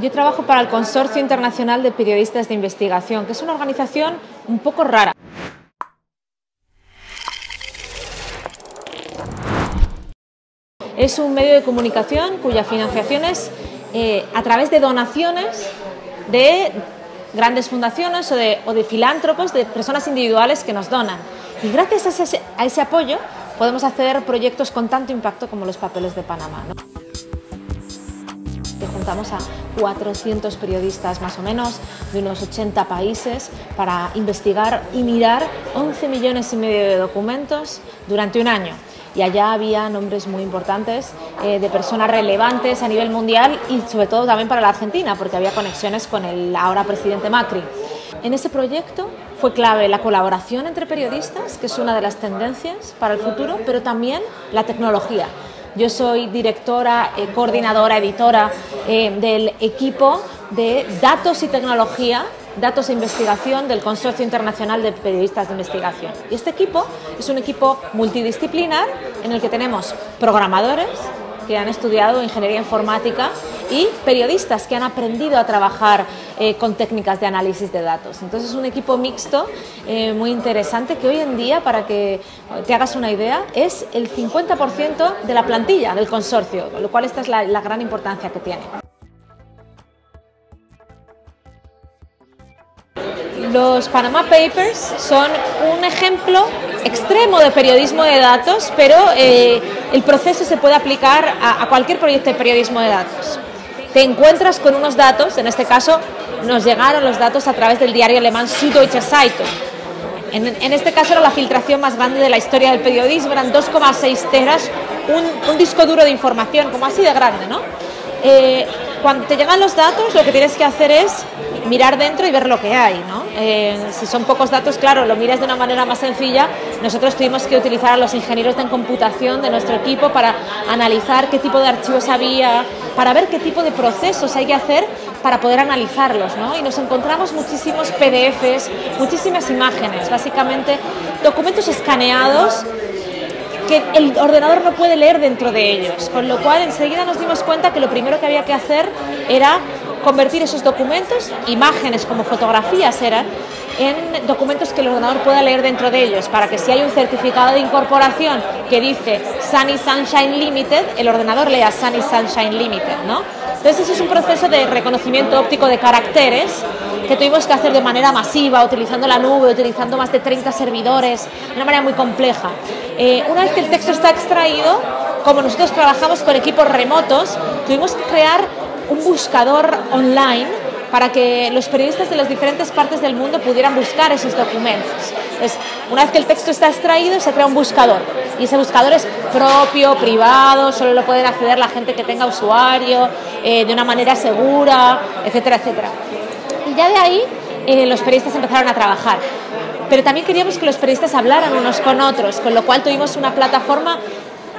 Yo trabajo para el Consorcio Internacional de Periodistas de Investigación, que es una organización un poco rara. Es un medio de comunicación cuya financiación es a través de donaciones de grandes fundaciones o de filántropos, de personas individuales que nos donan. Y gracias a ese apoyo podemos hacer proyectos con tanto impacto como los papeles de Panamá, ¿no? Juntamos a 400 periodistas más o menos de unos 80 países para investigar y mirar 11,5 millones de documentos durante un año. Y allá había nombres muy importantes de personas relevantes a nivel mundial y sobre todo también para la Argentina, porque había conexiones con el ahora presidente Macri. En ese proyecto fue clave la colaboración entre periodistas, que es una de las tendencias para el futuro, pero también la tecnología. Yo soy directora, coordinadora, editora del equipo de datos y tecnología, datos e investigación del Consorcio Internacional de Periodistas de Investigación. Y este equipo es un equipo multidisciplinar en el que tenemos programadores que han estudiado ingeniería informática y periodistas que han aprendido a trabajar con técnicas de análisis de datos. Entonces es un equipo mixto muy interesante que hoy en día, para que te hagas una idea, es el 50% de la plantilla del consorcio, con lo cual esta es la gran importancia que tiene. Los Panama Papers son un ejemplo extremo de periodismo de datos, pero el proceso se puede aplicar a cualquier proyecto de periodismo de datos. Te encuentras con unos datos, en este caso nos llegaron los datos a través del diario alemán Süddeutsche Zeitung. En este caso era la filtración más grande de la historia del periodismo, eran 2,6 teras, un disco duro de información, como así de grande, ¿no? Cuando te llegan los datos, lo que tienes que hacer es mirar dentro y ver lo que hay, ¿no? Si son pocos datos, claro, lo miras de una manera más sencilla. Nosotros tuvimos que utilizar a los ingenieros de computación de nuestro equipo para analizar qué tipo de archivos había, para ver qué tipo de procesos hay que hacer para poder analizarlos, ¿no? Y nos encontramos muchísimos PDFs, muchísimas imágenes, básicamente documentos escaneados que el ordenador no puede leer dentro de ellos, con lo cual enseguida nos dimos cuenta que lo primero que había que hacer era convertir esos documentos, imágenes como fotografías eran, en documentos que el ordenador pueda leer dentro de ellos, para que si hay un certificado de incorporación que dice Sunny Sunshine Limited, el ordenador lea Sunny Sunshine Limited, ¿no? Entonces eso es un proceso de reconocimiento óptico de caracteres que tuvimos que hacer de manera masiva, utilizando la nube, utilizando más de 30 servidores, de una manera muy compleja. Una vez que el texto está extraído, como nosotros trabajamos con equipos remotos, tuvimos que crear un buscador online para que los periodistas de las diferentes partes del mundo pudieran buscar esos documentos. Entonces, una vez que el texto está extraído, se crea un buscador. Y ese buscador es propio, privado, solo lo pueden acceder la gente que tenga usuario, de una manera segura, etcétera, etcétera. Y ya de ahí los periodistas empezaron a trabajar. Pero también queríamos que los periodistas hablaran unos con otros, con lo cual tuvimos una plataforma,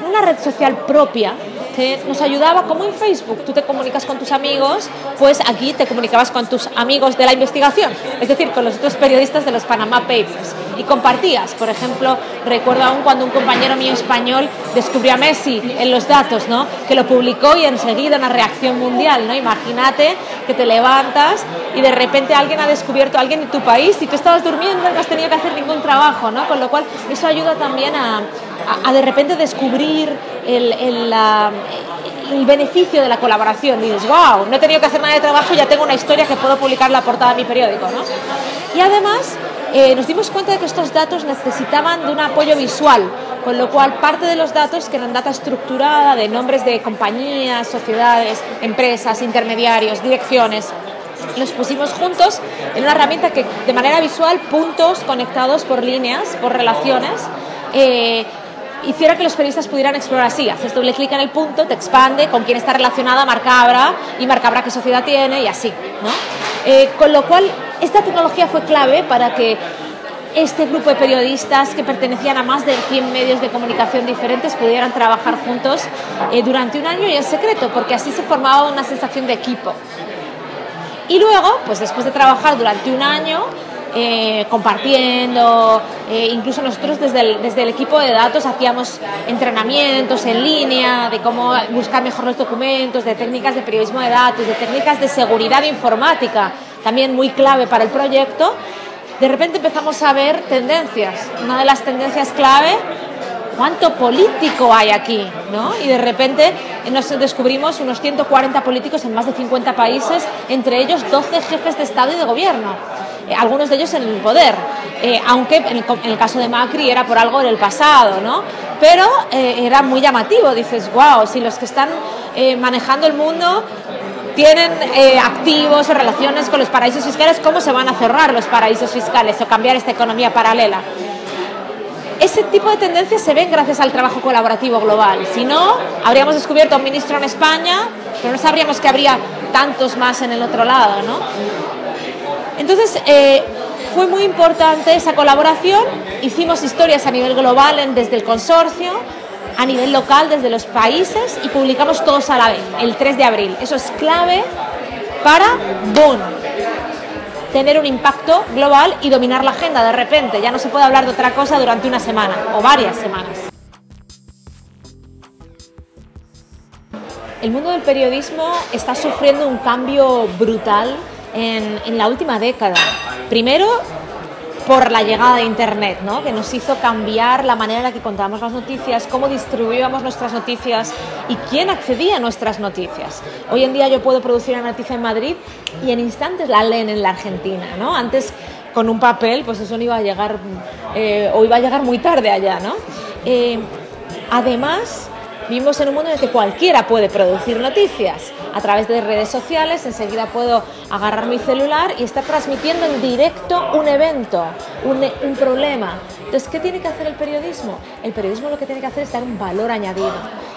una red social propia que nos ayudaba, como en Facebook. Tú te comunicas con tus amigos, pues aquí te comunicabas con tus amigos de la investigación, es decir, con los otros periodistas de los Panama Papers, y compartías. Por ejemplo, recuerdo aún cuando un compañero mío español descubrió a Messi en los datos, ¿no? Que lo publicó y enseguida una reacción mundial, ¿no? Imagínate que te levantas y de repente alguien ha descubierto a alguien en tu país y tú estabas durmiendo y no has tenido que hacer ningún trabajo, ¿no? Con lo cual eso ayuda también a de repente descubrir el beneficio de la colaboración. Y dices, wow, no he tenido que hacer nada de trabajo y ya tengo una historia que puedo publicar en la portada de mi periódico, ¿no? Y además nos dimos cuenta de que estos datos necesitaban de un apoyo visual, con lo cual parte de los datos, que eran data estructurada de nombres de compañías, sociedades, empresas, intermediarios, direcciones, los pusimos juntos en una herramienta que de manera visual, puntos conectados por líneas, por relaciones, hiciera que los periodistas pudieran explorar así. Haces doble clic en el punto, te expande con quién está relacionada Marcabra y Marcabra qué sociedad tiene y así, ¿no? Con lo cual esta tecnología fue clave para que este grupo de periodistas que pertenecían a más de 100 medios de comunicación diferentes pudieran trabajar juntos durante un año y en secreto, porque así se formaba una sensación de equipo. Y luego, pues después de trabajar durante un año, compartiendo, incluso nosotros desde el equipo de datos hacíamos entrenamientos en línea de cómo buscar mejor los documentos, de técnicas de periodismo de datos, de técnicas de seguridad informática, también muy clave para el proyecto. De repente empezamos a ver tendencias. Una de las tendencias clave, ¿cuánto político hay aquí? ¿No? Y de repente nos descubrimos unos 140 políticos en más de 50 países, entre ellos 12 jefes de Estado y de Gobierno, algunos de ellos en el poder, aunque en el caso de Macri era por algo en el pasado, ¿no? Pero era muy llamativo, dices, wow, si los que están manejando el mundo tienen activos o relaciones con los paraísos fiscales, ¿cómo se van a cerrar los paraísos fiscales o cambiar esta economía paralela? Ese tipo de tendencias se ven gracias al trabajo colaborativo global. Si no, habríamos descubierto a un ministro en España, pero no sabríamos que habría tantos más en el otro lado, ¿no? Entonces, fue muy importante esa colaboración. Hicimos historias a nivel global desde el consorcio, a nivel local desde los países, y publicamos todos a la vez, el 3 de abril. Eso es clave para, ¡boom!, tener un impacto global y dominar la agenda de repente. Ya no se puede hablar de otra cosa durante una semana o varias semanas. El mundo del periodismo está sufriendo un cambio brutal en la última década. Primero, por la llegada de Internet, ¿no?, que nos hizo cambiar la manera en la que contábamos las noticias, cómo distribuíamos nuestras noticias y quién accedía a nuestras noticias. Hoy en día yo puedo producir una noticia en Madrid y en instantes la leen en la Argentina, ¿no? Antes, con un papel, pues eso no iba a llegar, o iba a llegar muy tarde allá, ¿no? Además, vivimos en un mundo en el que cualquiera puede producir noticias. A través de redes sociales, enseguida puedo agarrar mi celular y estar transmitiendo en directo un evento, un problema. Entonces, ¿qué tiene que hacer el periodismo? El periodismo lo que tiene que hacer es dar un valor añadido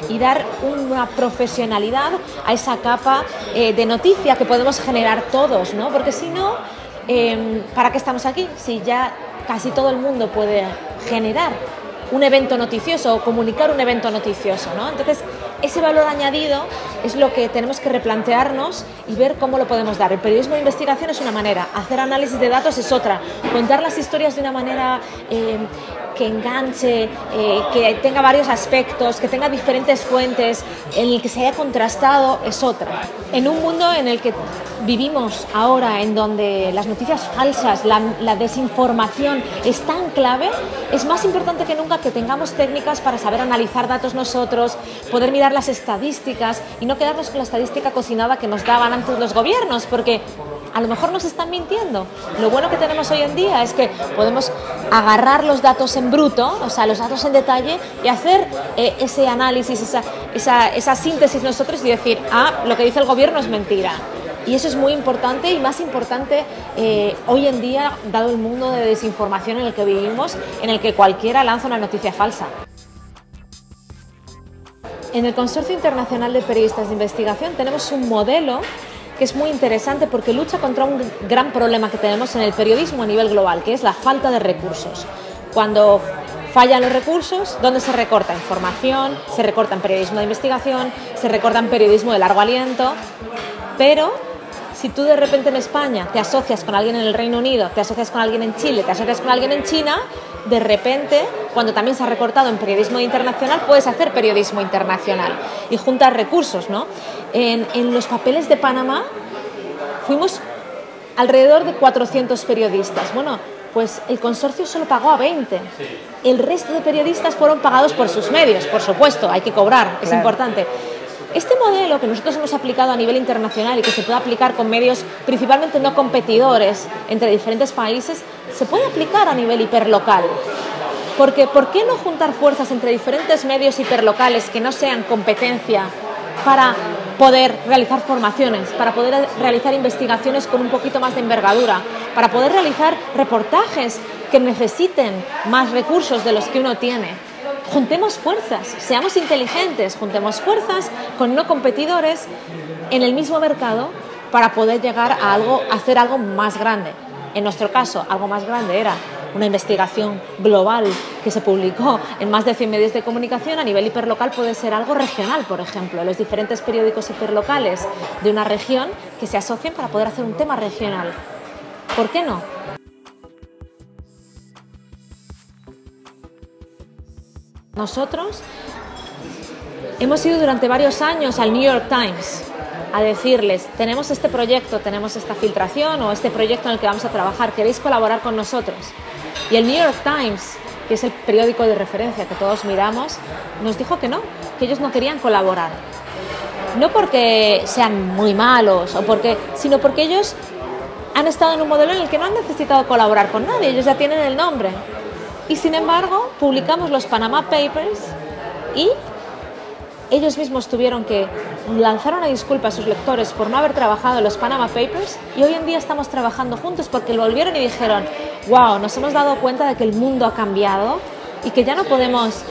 y dar una profesionalidad a esa capa de noticia que podemos generar todos, ¿no? Porque si no, ¿para qué estamos aquí? Si ya casi todo el mundo puede generar un evento noticioso o comunicar un evento noticioso, ¿no? Entonces, ese valor añadido es lo que tenemos que replantearnos y ver cómo lo podemos dar. El periodismo de investigación es una manera, hacer análisis de datos es otra, contar las historias de una manera que enganche, que tenga varios aspectos, que tenga diferentes fuentes, en el que se haya contrastado es otra. En un mundo en el que vivimos ahora, en donde las noticias falsas, la desinformación es tan clave, es más importante que nunca que tengamos técnicas para saber analizar datos nosotros, poder mirar las estadísticas y no quedarnos con la estadística cocinada que nos daban antes los gobiernos, porque a lo mejor nos están mintiendo. Lo bueno que tenemos hoy en día es que podemos agarrar los datos en bruto, o sea, los datos en detalle, y hacer ese análisis, esa síntesis nosotros y decir, lo que dice el gobierno es mentira. Y eso es muy importante y más importante hoy en día, dado el mundo de desinformación en el que vivimos, en el que cualquiera lanza una noticia falsa. En el Consorcio Internacional de Periodistas de Investigación tenemos un modelo que es muy interesante porque lucha contra un gran problema que tenemos en el periodismo a nivel global, que es la falta de recursos. Cuando fallan los recursos, ¿dónde se recorta? Información, se recorta en periodismo de investigación, se recorta en periodismo de largo aliento, pero si tú de repente en España te asocias con alguien en el Reino Unido, te asocias con alguien en Chile, te asocias con alguien en China, de repente, cuando también se ha recortado en periodismo internacional, puedes hacer periodismo internacional y juntar recursos, ¿no? En los papeles de Panamá fuimos alrededor de 400 periodistas. Bueno, pues el consorcio solo pagó a 20. El resto de periodistas fueron pagados por sus medios, por supuesto, hay que cobrar, es importante. Este modelo que nosotros hemos aplicado a nivel internacional y que se puede aplicar con medios principalmente no competidores entre diferentes países, se puede aplicar a nivel hiperlocal. Porque ¿por qué no juntar fuerzas entre diferentes medios hiperlocales que no sean competencia para poder realizar formaciones, para poder realizar investigaciones con un poquito más de envergadura, para poder realizar reportajes que necesiten más recursos de los que uno tiene? Juntemos fuerzas, seamos inteligentes, juntemos fuerzas con no competidores en el mismo mercado para poder llegar a hacer algo más grande. En nuestro caso, algo más grande era una investigación global que se publicó en más de 100 medios de comunicación. A nivel hiperlocal puede ser algo regional, por ejemplo, los diferentes periódicos hiperlocales de una región que se asocien para poder hacer un tema regional. ¿Por qué no? Nosotros hemos ido durante varios años al New York Times a decirles, tenemos este proyecto, tenemos esta filtración o este proyecto en el que vamos a trabajar, ¿queréis colaborar con nosotros? Y el New York Times, que es el periódico de referencia que todos miramos, nos dijo que no, que ellos no querían colaborar. No porque sean muy malos, sino porque ellos han estado en un modelo en el que no han necesitado colaborar con nadie, ellos ya tienen el nombre. Y sin embargo, publicamos los Panama Papers y ellos mismos tuvieron que lanzar una disculpa a sus lectores por no haber trabajado en los Panama Papers, y hoy en día estamos trabajando juntos porque volvieron y dijeron, wow, nos hemos dado cuenta de que el mundo ha cambiado y que ya no podemos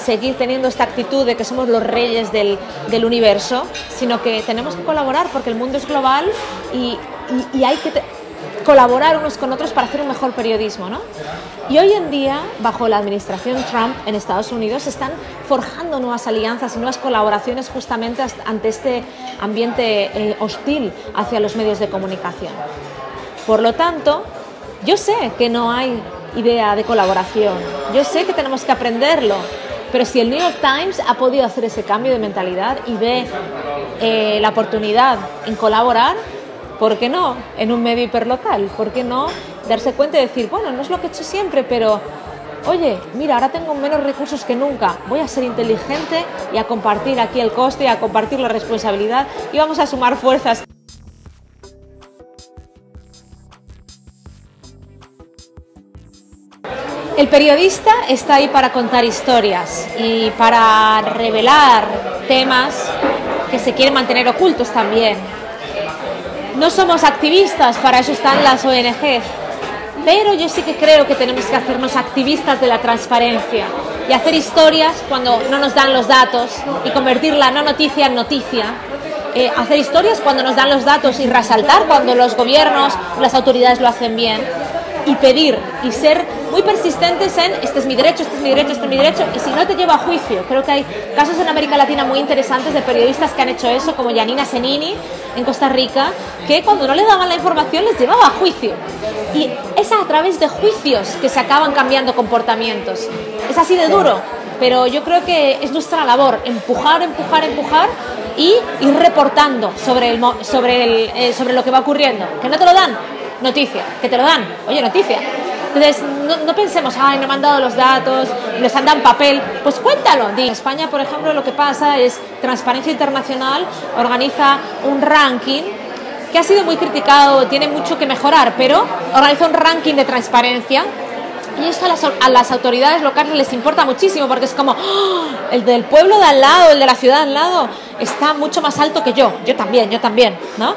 seguir teniendo esta actitud de que somos los reyes del universo, sino que tenemos que colaborar porque el mundo es global y hay que colaborar unos con otros para hacer un mejor periodismo, ¿no? Y hoy en día, bajo la administración Trump en Estados Unidos, se están forjando nuevas alianzas y nuevas colaboraciones justamente ante este ambiente hostil hacia los medios de comunicación. Por lo tanto, yo sé que no hay idea de colaboración, yo sé que tenemos que aprenderlo, pero si el New York Times ha podido hacer ese cambio de mentalidad y ve la oportunidad en colaborar, ¿por qué no en un medio hiperlocal? ¿Por qué no darse cuenta y decir, bueno, no es lo que he hecho siempre, pero oye, mira, ahora tengo menos recursos que nunca, voy a ser inteligente y a compartir aquí el coste, a compartir la responsabilidad y vamos a sumar fuerzas? El periodista está ahí para contar historias y para revelar temas que se quieren mantener ocultos también. No somos activistas, para eso están las ONG, pero yo sí que creo que tenemos que hacernos activistas de la transparencia y hacer historias cuando no nos dan los datos y convertir la no noticia en noticia. Hacer historias cuando nos dan los datos y resaltar cuando los gobiernos, las autoridades lo hacen bien, y pedir y ser muy persistentes en este es mi derecho, este es mi derecho, este es mi derecho, y si no te lleva a juicio. Creo que hay casos en América Latina muy interesantes de periodistas que han hecho eso, como Yanina Senini en Costa Rica, que cuando no le daban la información les llevaba a juicio, y es a través de juicios que se acaban cambiando comportamientos. Es así de duro, pero yo creo que es nuestra labor empujar y ir reportando sobre lo que va ocurriendo. Que no te lo dan, noticia. Que te lo dan, oye, noticia. Entonces, no pensemos, ay, no me han dado los datos, nos han dado en papel, pues cuéntalo. En España, por ejemplo, lo que pasa es Transparencia Internacional organiza un ranking que ha sido muy criticado, tiene mucho que mejorar, pero organiza un ranking de transparencia. Y esto a las autoridades locales les importa muchísimo, porque es como, ¡oh!, el del pueblo de al lado, el de la ciudad de al lado, está mucho más alto que yo también, ¿no?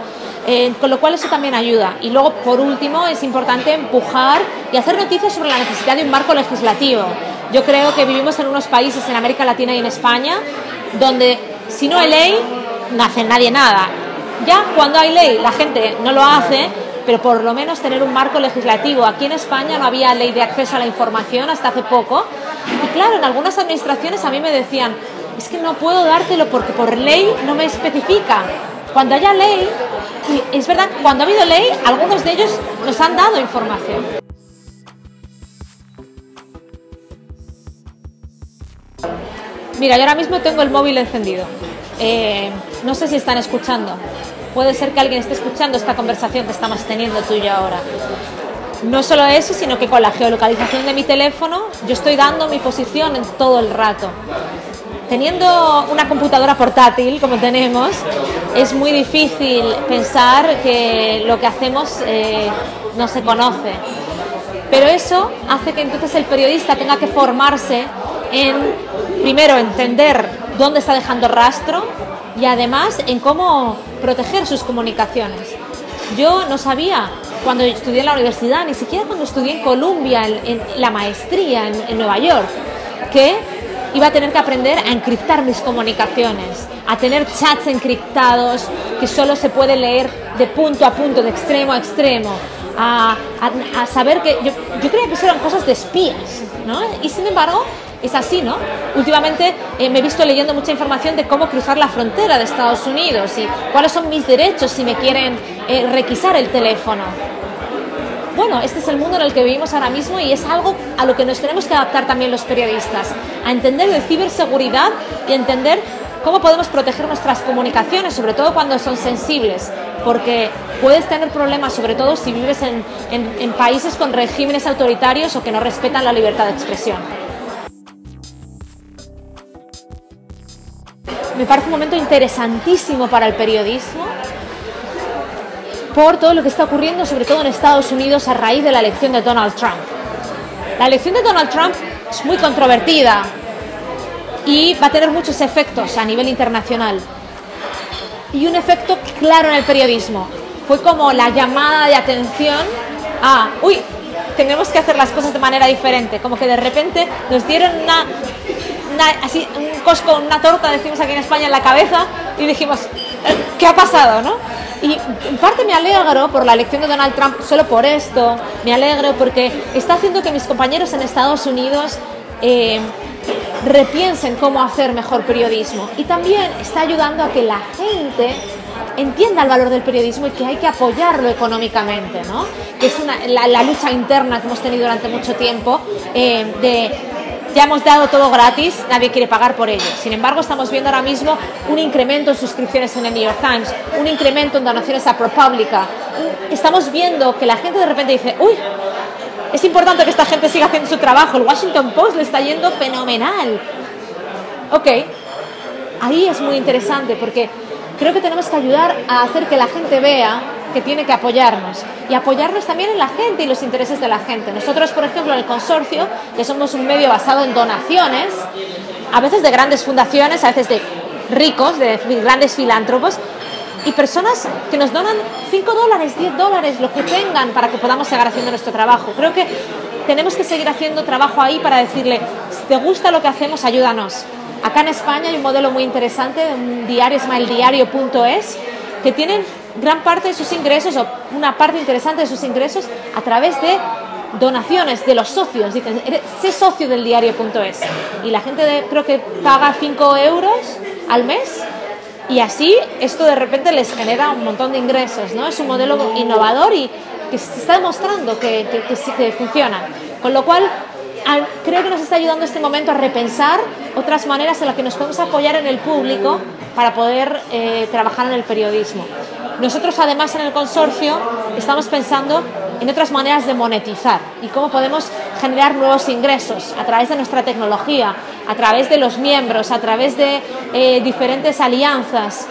Con lo cual eso también ayuda. Y luego, por último, es importante empujar y hacer noticias sobre la necesidad de un marco legislativo. Yo creo que vivimos en unos países, en América Latina y en España, donde si no hay ley, no hace nadie nada. Ya cuando hay ley, la gente no lo hace, pero por lo menos tener un marco legislativo. Aquí en España no había ley de acceso a la información hasta hace poco. Y claro, en algunas administraciones a mí me decían, es que no puedo dártelo porque por ley no me especifica. Cuando haya ley, y es verdad, cuando ha habido ley, algunos de ellos nos han dado información. Mira, yo ahora mismo tengo el móvil encendido. No sé si están escuchando. Puede ser que alguien esté escuchando esta conversación que estamos teniendo tú y yo ahora. No solo eso, sino que con la geolocalización de mi teléfono yo estoy dando mi posición en todo el rato. Teniendo una computadora portátil como tenemos, es muy difícil pensar que lo que hacemos no se conoce. Pero eso hace que entonces el periodista tenga que formarse en, primero, entender dónde está dejando rastro y además en cómo proteger sus comunicaciones. Yo no sabía cuando estudié en la universidad, ni siquiera cuando estudié en Columbia, en la maestría en Nueva York, que iba a tener que aprender a encriptar mis comunicaciones, a tener chats encriptados que solo se puede leer de punto a punto, de extremo a extremo, a saber que yo creía que eso eran cosas de espías, ¿no? Y sin embargo es así, ¿no? Últimamente me he visto leyendo mucha información de cómo cruzar la frontera de Estados Unidos y cuáles son mis derechos si me quieren requisar el teléfono. bueno, este es el mundo en el que vivimos ahora mismo y es algo a lo que nos tenemos que adaptar también los periodistas, a entender de ciberseguridad y entender cómo podemos proteger nuestras comunicaciones, sobre todo cuando son sensibles, porque puedes tener problemas, sobre todo si vives en países con regímenes autoritarios o que no respetan la libertad de expresión. Me parece un momento interesantísimo para el periodismo por todo lo que está ocurriendo, sobre todo en Estados Unidos, a raíz de la elección de Donald Trump. La elección de Donald Trump es muy controvertida y va a tener muchos efectos a nivel internacional. Y un efecto claro en el periodismo. Fue como la llamada de atención a, uy, tenemos que hacer las cosas de manera diferente. Como que de repente nos dieron así, un cosco, una torta, decimos aquí en España, en la cabeza y dijimos, ¿qué ha pasado, no? Y en parte me alegro por la elección de Donald Trump, solo por esto, me alegro porque está haciendo que mis compañeros en Estados Unidos repiensen cómo hacer mejor periodismo y también está ayudando a que la gente entienda el valor del periodismo y que hay que apoyarlo económicamente, ¿no? Que es la lucha interna que hemos tenido durante mucho tiempo ya hemos dado todo gratis, nadie quiere pagar por ello. Sin embargo, estamos viendo ahora mismo un incremento en suscripciones en el New York Times, un incremento en donaciones a ProPublica. Estamos viendo que la gente de repente dice, uy, es importante que esta gente siga haciendo su trabajo. El Washington Post le está yendo fenomenal. Ok, ahí es muy interesante porque creo que tenemos que ayudar a hacer que la gente vea que tiene que apoyarnos y apoyarnos también en la gente y los intereses de la gente. Nosotros, por ejemplo, en el consorcio, que somos un medio basado en donaciones, a veces de grandes fundaciones, a veces de ricos, de grandes filántropos, y personas que nos donan $5, $10, lo que tengan para que podamos seguir haciendo nuestro trabajo. Creo que tenemos que seguir haciendo trabajo ahí para decirle, si te gusta lo que hacemos, ayúdanos. Acá en España hay un modelo muy interesante, un diario, se llama eldiario.es, que tienen gran parte de sus ingresos, o una parte interesante de sus ingresos, a través de donaciones de los socios. Dicen, sé socio del diario.es. Y la gente creo que paga 5 euros al mes. Y así esto de repente les genera un montón de ingresos, ¿no? Es un modelo innovador y que se está demostrando que sí que funciona. Con lo cual, creo que nos está ayudando este momento a repensar otras maneras en las que nos podemos apoyar en el público para poder trabajar en el periodismo. Nosotros, además, en el consorcio estamos pensando en otras maneras de monetizar y cómo podemos generar nuevos ingresos a través de nuestra tecnología, a través de los miembros, a través de diferentes alianzas.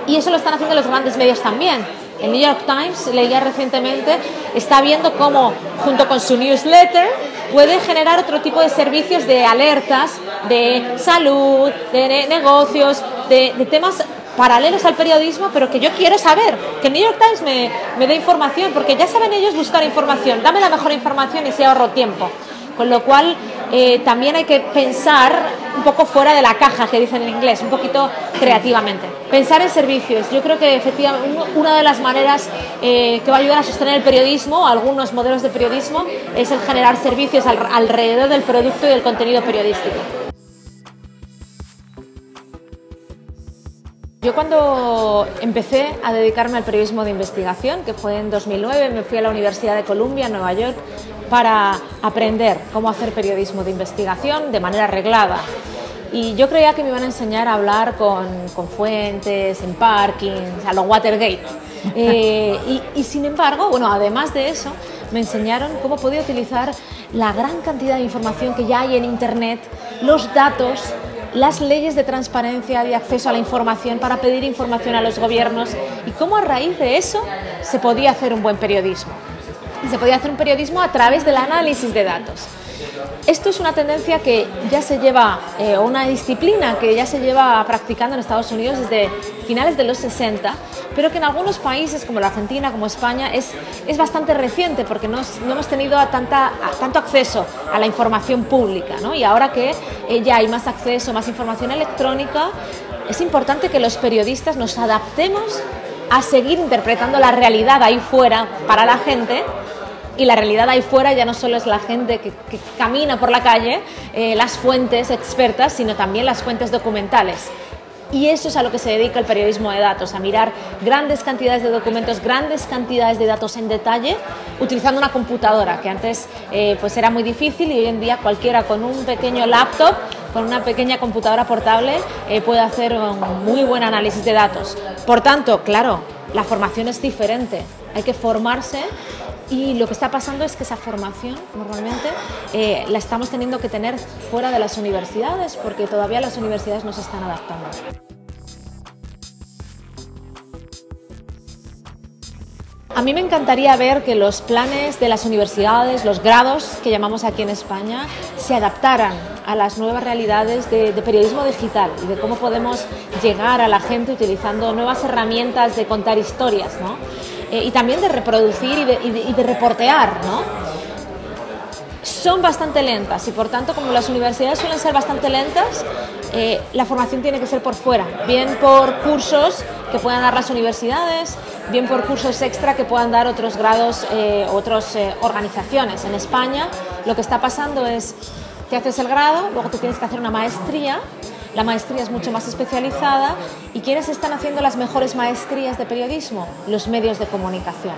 Y eso lo están haciendo los grandes medios también. El New York Times, leía recientemente, está viendo cómo, junto con su newsletter, puede generar otro tipo de servicios de alertas, de salud, de negocios, de temas paralelos al periodismo, pero que yo quiero saber, que el New York Times me dé información, porque ya saben ellos buscar información, dame la mejor información y se ahorro tiempo. Con lo cual, también hay que pensar un poco fuera de la caja, que dicen en inglés, un poquito creativamente. Pensar en servicios. Yo creo que efectivamente una de las maneras que va a ayudar a sostener el periodismo, algunos modelos de periodismo, es el generar servicios alrededor del producto y del contenido periodístico. Yo cuando empecé a dedicarme al periodismo de investigación, que fue en 2009, me fui a la Universidad de Columbia, en Nueva York, para aprender cómo hacer periodismo de investigación de manera reglada. Y yo creía que me iban a enseñar a hablar con fuentes, en parkings, a lo Watergate. Y sin embargo, bueno, además de eso, me enseñaron cómo podía utilizar la gran cantidad de información que ya hay en Internet, los datos, las leyes de transparencia y acceso a la información para pedir información a los gobiernos y cómo a raíz de eso se podía hacer un buen periodismo. Y se podía hacer un periodismo a través del análisis de datos. Esto es una tendencia que ya se lleva, o una disciplina que ya se lleva practicando en Estados Unidos desde finales de los 60, pero que en algunos países como la Argentina, como España, es bastante reciente porque no hemos tenido tanto acceso a la información pública, ¿no? Y ahora que ya hay más acceso, más información electrónica, es importante que los periodistas nos adaptemos a seguir interpretando la realidad ahí fuera para la gente. Y la realidad ahí fuera ya no solo es la gente que camina por la calle, las fuentes expertas, sino también las fuentes documentales. Y eso es a lo que se dedica el periodismo de datos, a mirar grandes cantidades de documentos, grandes cantidades de datos en detalle, utilizando una computadora, que antes pues era muy difícil y hoy en día cualquiera con un pequeño laptop, con una pequeña computadora portable, puede hacer un muy buen análisis de datos. Por tanto, claro, la formación es diferente, hay que formarse. Y lo que está pasando es que esa formación normalmente la estamos teniendo que tener fuera de las universidades porque todavía las universidades no se están adaptando. A mí me encantaría ver que los planes de las universidades, los grados que llamamos aquí en España, se adaptaran a las nuevas realidades de periodismo digital y de cómo podemos llegar a la gente utilizando nuevas herramientas de contar historias, ¿no? Y también de reproducir y de reportear, ¿no? Son bastante lentas y por tanto, como las universidades suelen ser bastante lentas, la formación tiene que ser por fuera, bien por cursos que puedan dar las universidades, bien por cursos extra que puedan dar otros grados, otras organizaciones. En España lo que está pasando es que haces el grado, luego te tienes que hacer una maestría. La maestría es mucho más especializada y ¿quiénes están haciendo las mejores maestrías de periodismo? Los medios de comunicación.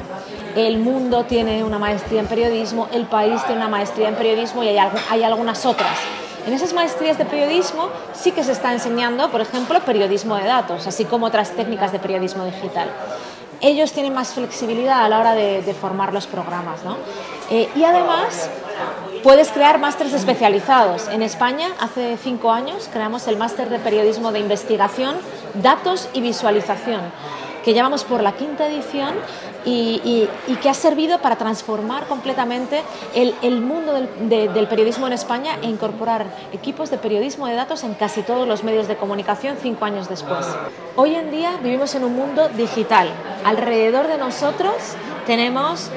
El Mundo tiene una maestría en periodismo, El País tiene una maestría en periodismo y hay algunas otras. En esas maestrías de periodismo sí que se está enseñando, por ejemplo, periodismo de datos, así como otras técnicas de periodismo digital. Ellos tienen más flexibilidad a la hora de formar los programas, ¿no? Y además puedes crear másteres especializados. En España, hace 5 años, creamos el máster de periodismo de investigación, datos y visualización, que llevamos por la 5ª edición y que ha servido para transformar completamente el mundo del periodismo en España e incorporar equipos de periodismo de datos en casi todos los medios de comunicación 5 años después. Hoy en día vivimos en un mundo digital. Alrededor de nosotros tenemos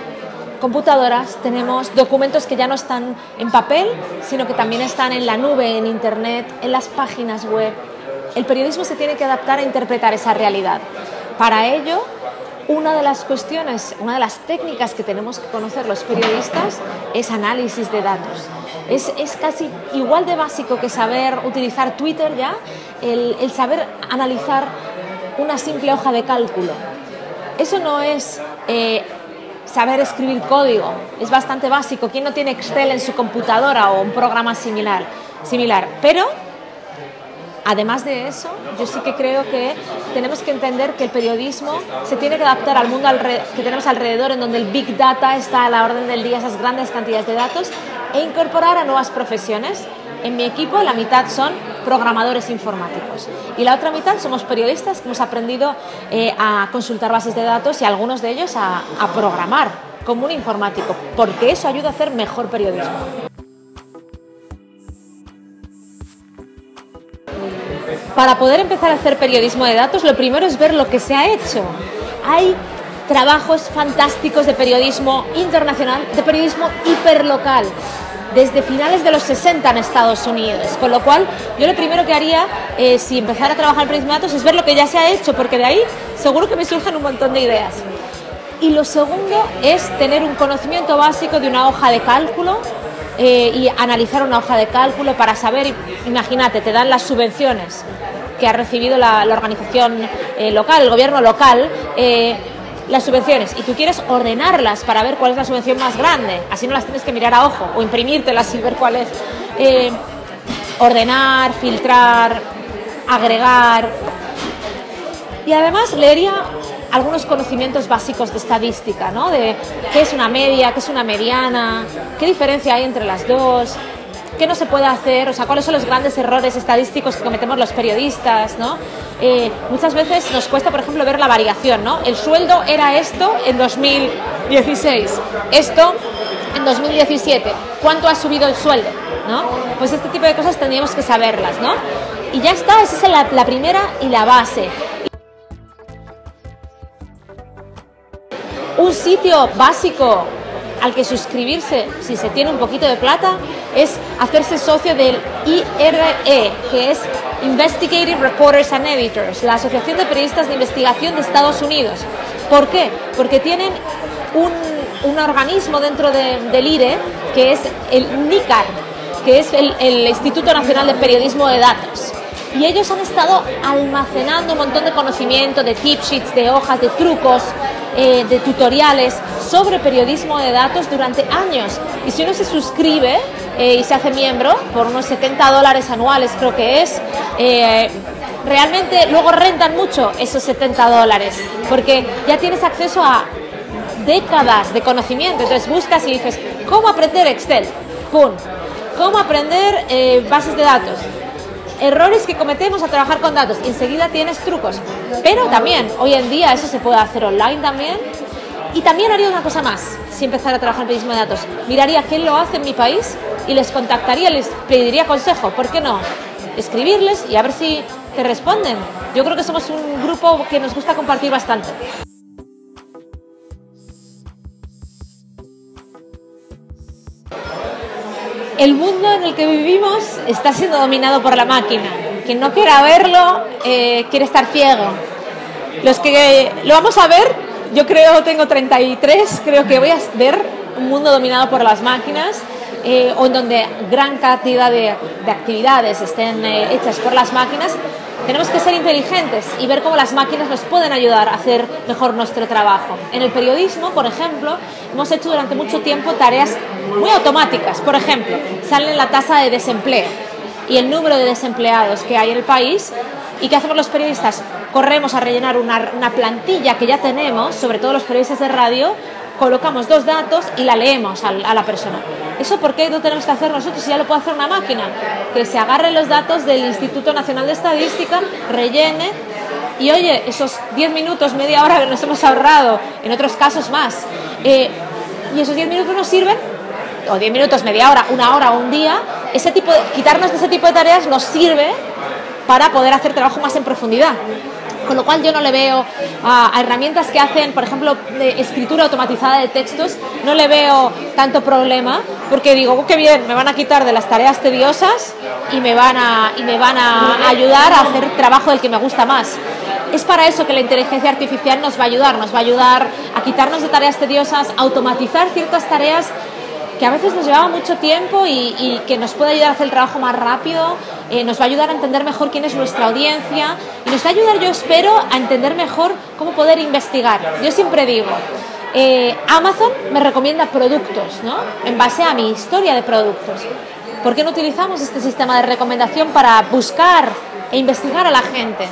computadoras, tenemos documentos que ya no están en papel, sino que también están en la nube, en internet, en las páginas web. El periodismo se tiene que adaptar a interpretar esa realidad. Para ello, una de las cuestiones, una de las técnicas que tenemos que conocer los periodistas es análisis de datos. Es casi igual de básico que saber utilizar Twitter ya, el saber analizar una simple hoja de cálculo. Eso no es saber escribir código, es bastante básico. ¿Quién no tiene Excel en su computadora o un programa similar? Pero además de eso, yo sí que creo que tenemos que entender que el periodismo se tiene que adaptar al mundo que tenemos alrededor, en donde el Big Data está a la orden del día, esas grandes cantidades de datos, e incorporar a nuevas profesiones. En mi equipo la mitad son programadores informáticos y la otra mitad somos periodistas que hemos aprendido a consultar bases de datos y algunos de ellos a programar como un informático, porque eso ayuda a hacer mejor periodismo. Para poder empezar a hacer periodismo de datos, lo primero es ver lo que se ha hecho. Hay trabajos fantásticos de periodismo internacional, de periodismo hiperlocal, desde finales de los 60 en Estados Unidos, con lo cual yo lo primero que haría si empezara a trabajar en periodismo de datos es ver lo que ya se ha hecho, porque de ahí seguro que me surgen un montón de ideas. Y lo segundo es tener un conocimiento básico de una hoja de cálculo y analizar una hoja de cálculo para saber, imagínate, te dan las subvenciones que ha recibido la organización local, el gobierno local, las subvenciones, y tú quieres ordenarlas para ver cuál es la subvención más grande, así no las tienes que mirar a ojo o imprimírtelas sin ver cuál es. Ordenar, filtrar, agregar, y además leería algunos conocimientos básicos de estadística, ¿no? De qué es una media, qué es una mediana, qué diferencia hay entre las dos, qué no se puede hacer, o sea, cuáles son los grandes errores estadísticos que cometemos los periodistas, ¿no? Muchas veces nos cuesta, por ejemplo, ver la variación, ¿no? El sueldo era esto en 2016, esto en 2017, ¿cuánto ha subido el sueldo? ¿No? Pues este tipo de cosas tendríamos que saberlas, ¿no? Y ya está, esa es la primera y la base. Un sitio básico al que suscribirse, si se tiene un poquito de plata, es hacerse socio del IRE, que es Investigative Reporters and Editors, la Asociación de Periodistas de Investigación de Estados Unidos. ¿Por qué? Porque tienen un organismo dentro del IRE, que es el NICAR, que es el Instituto Nacional de Periodismo de Datos. Y ellos han estado almacenando un montón de conocimiento, de tip sheets, de hojas, de trucos, de tutoriales sobre periodismo de datos durante años. Y si uno se suscribe y se hace miembro por unos $70 anuales, creo que es, realmente luego rentan mucho esos $70, porque ya tienes acceso a décadas de conocimiento. Entonces buscas y dices, ¿cómo aprender Excel? ¡Pum! ¿Cómo aprender bases de datos? Errores que cometemos a trabajar con datos. Enseguida tienes trucos. Pero también, hoy en día eso se puede hacer online también. Y también haría una cosa más, si empezara a trabajar en periodismo de datos. Miraría quién lo hace en mi país y les contactaría, les pediría consejo. ¿Por qué no? Escribirles y a ver si te responden. Yo creo que somos un grupo que nos gusta compartir bastante. El mundo en el que vivimos está siendo dominado por la máquina. Quien no quiera verlo, quiere estar ciego. Los que lo vamos a ver, yo creo, tengo 33, creo que voy a ver un mundo dominado por las máquinas, o en donde gran cantidad de actividades estén hechas por las máquinas. Tenemos que ser inteligentes y ver cómo las máquinas nos pueden ayudar a hacer mejor nuestro trabajo. En el periodismo, por ejemplo, hemos hecho durante mucho tiempo tareas muy automáticas. Por ejemplo, sale la tasa de desempleo y el número de desempleados que hay en el país. ¿Y qué hacemos los periodistas? Corremos a rellenar una plantilla que ya tenemos, sobre todo los periodistas de radio, colocamos 2 datos y la leemos a la persona. ¿Eso por qué lo tenemos que hacer nosotros si ya lo puede hacer una máquina? Que se agarre los datos del Instituto Nacional de Estadística, rellene y, oye, esos 10 minutos, media hora que nos hemos ahorrado, en otros casos más, y esos 10 minutos nos sirven, o 10 minutos, media hora, una hora o un día, quitarnos de ese tipo de tareas nos sirve para poder hacer trabajo más en profundidad. Con lo cual yo no le veo a herramientas que hacen, por ejemplo, de escritura automatizada de textos, no le veo tanto problema, porque digo, oh, qué bien, me van a quitar de las tareas tediosas y me van a ayudar a hacer trabajo del que me gusta más. Es para eso que la inteligencia artificial nos va a ayudar a quitarnos de tareas tediosas, a automatizar ciertas tareas que a veces nos llevaba mucho tiempo y que nos puede ayudar a hacer el trabajo más rápido, nos va a ayudar a entender mejor quién es nuestra audiencia y nos va a ayudar, yo espero, a entender mejor cómo poder investigar. Yo siempre digo, Amazon me recomienda productos, ¿no? En base a mi historia de productos. ¿Por qué no utilizamos este sistema de recomendación para buscar e investigar a la gente?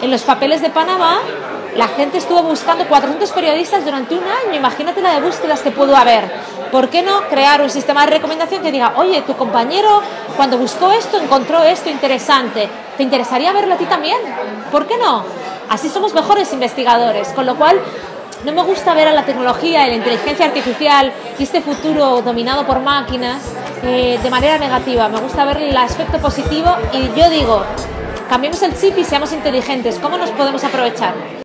En los papeles de Panamá, la gente estuvo buscando 400 periodistas durante un año. Imagínate la de búsquedas que pudo haber. ¿Por qué no crear un sistema de recomendación que diga, oye, tu compañero cuando buscó esto encontró esto interesante? ¿Te interesaría verlo a ti también? ¿Por qué no? Así somos mejores investigadores. Con lo cual, no me gusta ver a la tecnología y la inteligencia artificial y este futuro dominado por máquinas de manera negativa. Me gusta ver el aspecto positivo y yo digo, cambiemos el chip y seamos inteligentes. ¿Cómo nos podemos aprovechar?